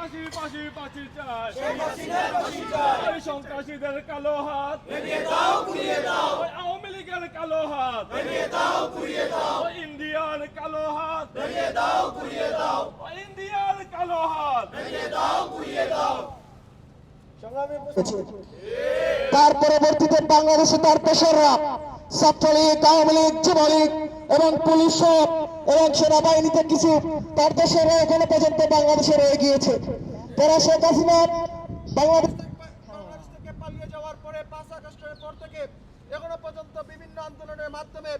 ফাঁসি ফাঁসি ফাঁসি চাই, ওই সন্ত্রাসীদের কালো হাত ওই আওয়ামী লীগের কালো হাত ওই ইন্ডিয়ার কালো হাত ওই ইন্ডিয়ার কালো হাত তার পরবর্তীতে বাংলাদেশে তার পেশাররা ছাত্রলীগ, আওয়ামী লীগ, যুবলীগ এবং পুলিশ এবং সেনাবাহিনীতে কিছু তার দেশের এখনো পর্যন্ত বাংলাদেশে রয়ে গিয়েছে। তারা শেখ হাসিনা বাংলাদেশ থেকে পালিয়ে যাওয়ার পরে 5 আগস্টের পর থেকে এখনো পর্যন্ত বিভিন্ন আন্দোলনের মাধ্যমে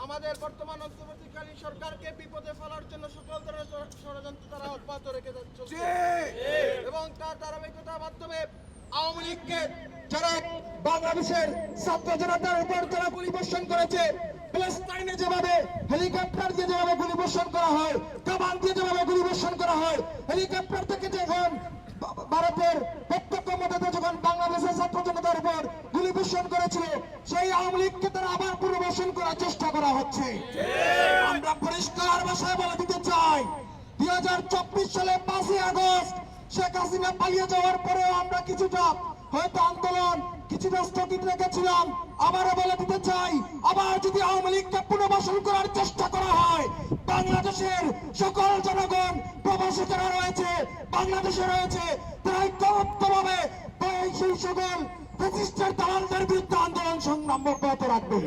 আমাদের বর্তমান অন্তর্বর্তীকালীন সরকারকে বিপদে ফেলার জন্য সকল ধরনের ষড়যন্ত্র তারা অব্যাহত রেখে চলছে এবং তার ধারাবাহিকতার মাধ্যমে আওয়ামী লীগকে যারা বাংলাদেশের ছাত্র জনতার উপর তারা গুলিবর্ষণ করেছে, প্যালেস্টাইনে যেভাবে হেলিকপ্টার দিয়ে যেভাবে গুলিবর্ষণ করা হয়, কামান দিয়ে যেভাবে গুলিবর্ষণ করা হয়, হেলিকপ্টার থেকে যখন ভারতের প্রত্যক্ষ মদতে যখন বাংলাদেশের ছাত্র জনতার উপর গুলিবর্ষণ করেছিল, সেই আওয়ামী লীগকে তারা আবার পুনর্বাসন করার চেষ্টা করা হচ্ছে। আমরা পরিষ্কার ভাষায় বলে দিতে চাই, 2024 সালে 5 আগস্ট শেখ হাসিনা পালিয়ে যাওয়ার পরেও আমরা কিছুটা হয়তো আন্দোলন কিছুটা স্থগিত রেখেছিলাম। আবারও বলে দিতে চাই, আবার যদি আওয়ামী লীগকে পুনর্বাসন করার চেষ্টা করা হয়, বাংলাদেশের সকল জনগণ প্রবাসী যারা রয়েছে বাংলাদেশে রয়েছে তারা ঐক্যবদ্ধভাবে সেই সকল প্রতিষ্ঠার দালালদের বিরুদ্ধে আন্দোলন সংগ্রাম অব্যাহত রাখবে।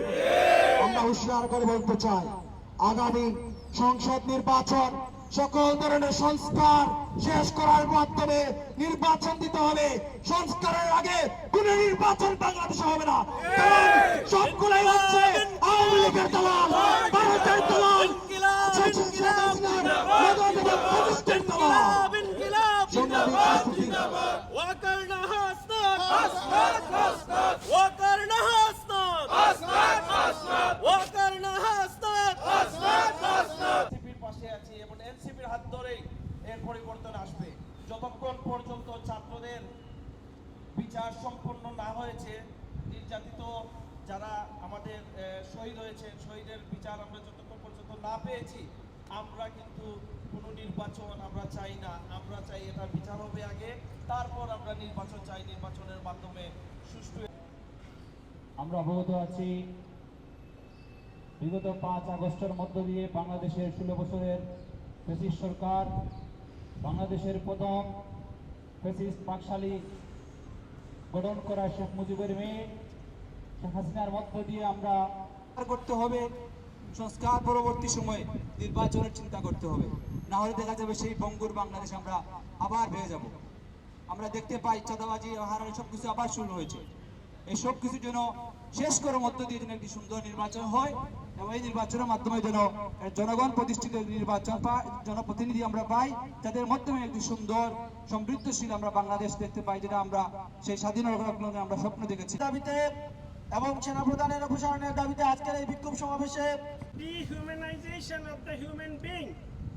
আমরা হুঁশিয়ার করে বলতে চাই, আগামী সংসদ নির্বাচন সকল ধরনের সংস্কার শেষ করার মাধ্যমে নির্বাচন দিতে হবে। সংস্কারের আগে কোন নির্বাচন বাংলাদেশে হবে না, কারণ সবগুলাই হচ্ছে আওয়ামী লীগের দালাল, ভারতের দালাল, এনসিপির হাত ধরেই এর পরিবর্তন আসবে। যতক্ষণ পর্যন্ত ছাত্রদের বিচার সম্পন্ন না হয়েছে, নির্যাতিত যারা আমাদের শহীদ হয়েছেন, শহীদের বিচার আমরা যতক্ষণ পর্যন্ত না পেয়েছি, আমরা কিন্তু কোনো নির্বাচন আমরা চাই না। আমরা চাই এটা বিচার হবে আগে, তারপর আমরা নির্বাচন চাই, নির্বাচনের মাধ্যমে সুষ্ঠু। আমরা অবগত আছি বিগত 5 আগস্টের মধ্য দিয়ে বাংলাদেশের 16 বছরের ফ্যাসিস্ট সরকার, বাংলাদেশের প্রথম ফ্যাসিস্ট পাকশালী গঠন করা শেখ মুজিবের মেয়ে শেখ হাসিনার মধ্য দিয়ে আমরা করতে হবে। সংস্কার পরবর্তী সময়ে নির্বাচনের চিন্তা করতে হবে, না হলে দেখা যাবে সেই বঙ্গুর বাংলাদেশ আমরা আবার ভেঙে যাব। আমরা দেখতে পাই চাঁদাবাজি, হারানি সবকিছু আবার শুরু হয়েছে। এই সব কিছু যেন শেষ করার মধ্য দিয়ে যেন একটি সুন্দর নির্বাচন হয় এবং এই নির্বাচনের মাধ্যমে যেন জনগণ প্রতিষ্ঠিত নির্বাচন পায়, জনপ্রতিনিধি আমরা পাই, যাদের মাধ্যমে একটি সুন্দর সমৃদ্ধশীল আমরা বাংলাদেশ দেখতে পাই, যেটা আমরা সেই স্বাধীনতা আমরা স্বপ্ন দেখেছি। দাবিতে এবং সেনাপ্রধানের অপসারণের দাবিতে আজকের এই বিক্ষোভ সমাবেশে ডিহিউম্যানাইজেশন অফ দ্য হিউম্যান বিং,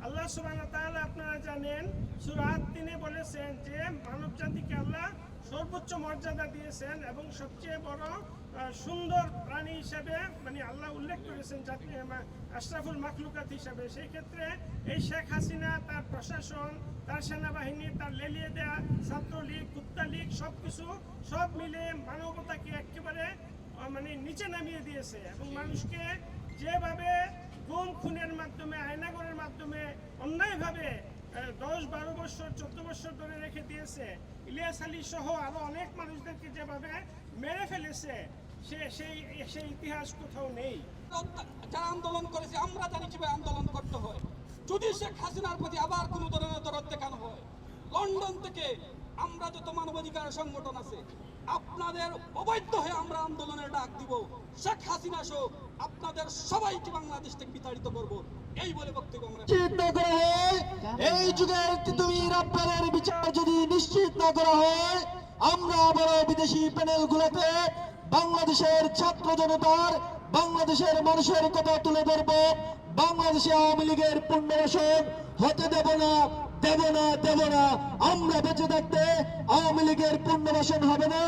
আল্লাহ সুবহানাহু ওয়া তাআলা আপনারা জানেন সূরা তিনি বলেছেন যে মানব জাতিকে আল্লাহ সর্বোচ্চ মর্যাদা দিয়েছেন এবং সবচেয়ে বড় সুন্দর প্রাণী হিসেবে মানে আল্লাহ উল্লেখ করেছেন জাতি আশরাফুল মাখলুকাত হিসেবে। সেই ক্ষেত্রে এই শেখ হাসিনা, তার প্রশাসন, তার সেনাবাহিনী, তার লেলিয়ে দেয়া ছাত্রলীগ, কুত্তা লীগ সব মিলে মানবতাকে একেবারে মানে নিচে নামিয়ে দিয়েছে এবং মানুষকে যেভাবে গুম খুনের মাধ্যমে, আয়নাগরের মাধ্যমে অন্যায়ভাবে 10-12 বছর 14 বছর ধরে রেখে দিয়েছে, ইলিয়াস আলী সহ আরো অনেক মানুষদেরকে যেভাবে মেরে ফেলেছে, সেই ইতিহাস কোথাও নেই। যারা আন্দোলন করেছে আমরা জানি কিভাবে আন্দোলন করতে হয়। যদি শেখ হাসিনার প্রতি আবার কোনো ধরনের দরদ দেখানো হয়, লন্ডন থেকে আমরা যত মানবাধিকার সংগঠন আছে আপনাদের অবৈধ হয়ে আমরা আন্দোলনের ডাক দিব। শেখ হাসিনা সহ আপনাদের সবাইকে বাংলাদেশ থেকে বিতাড়িত করব, এই বলে বক্তব্য আমরা নিশ্চিত না করা হয়, এই যুগের তিতুমির আপনাদের বিচার যদি নিশ্চিত না করা হয়, আমরা আবার বিদেশি প্যানেলগুলোতে বাংলাদেশের ছাত্র জনতার, বাংলাদেশের মানুষের কথা তুলে ধরব। বাংলাদেশে আওয়ামী লীগের পুনর্বাসন হতে দেব না, দেব না, দেব না। আমরা বেঁচে থাকতে আওয়ামী লীগের পুনর্বাসন হবে না।